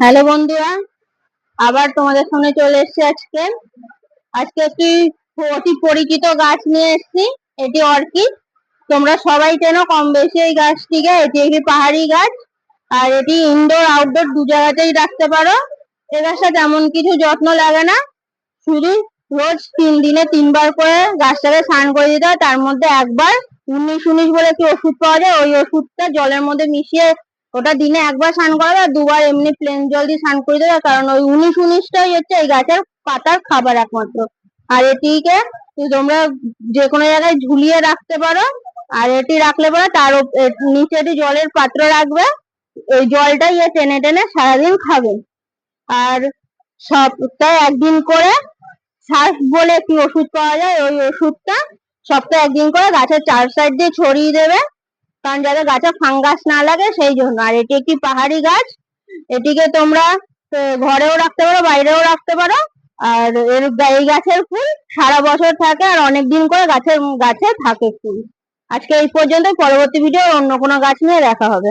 Hello বন্ধুরা, আবার তোমাদের সামনে চলে এসেছি। আজকে আজকে একটি অতি পরিচিত গাছ নিয়ে এসেছি। এটি অর্কিড। তোমরা সবাই চেনো কম বেশি এই গাছটিকে। এটি একটি পাহাড়ি গাছ, আর এটি ইনডোর আউটডোর দু জায়গাতেই রাখতে পারো। এই গাছটা তেমন কিছু যত্ন লাগে না, শুধু রোজ 3 দিনে 3বার করে গাছটাকে স্নান করে দিতে হয়। তার মধ্যে একবার 19-19 বলে একটি ওষুধ পাওয়া যায়, ওই ওষুধটা জলের মধ্যে মিশিয়ে ওটা দিনে একবার স্নান করাবে, আর 2বার এমনি প্লেন জল দিয়ে স্নান করে দেবে। কারণ ওই 19-19টাই হচ্ছে এই গাছের পাতার খাবার একমাত্র। আর এটিকে তোমরা যে কোনো জায়গায় ঝুলিয়ে রাখতে পারো। আর এটি রাখলে পরে তার নিচে একটি জলের পাত্র রাখবে, ওই জলটাই টেনে টেনে সারাদিন খাবে। আর সপ্তাহে একদিন করে সার্ফ বলে একটি ওষুধ পাওয়া যায়, ওই ওষুধটা সপ্তাহে একদিন করে গাছের 4 সাইড দিয়ে ছড়িয়ে দেবে, কারণ যাতে গাছে ফাঙ্গাস না লাগে সেই জন্য। আর এটি একটি পাহাড়ি গাছ, এটিকে তোমরা ঘরেও রাখতে পারো, বাইরেও রাখতে পারো। আর এই গাছের ফুল সারা বছর থাকে, আর অনেকদিন করে গাছে থাকে ফুল। আজকে এই পর্যন্ত, পরবর্তী ভিডিও অন্য কোনো গাছ নিয়ে দেখা হবে।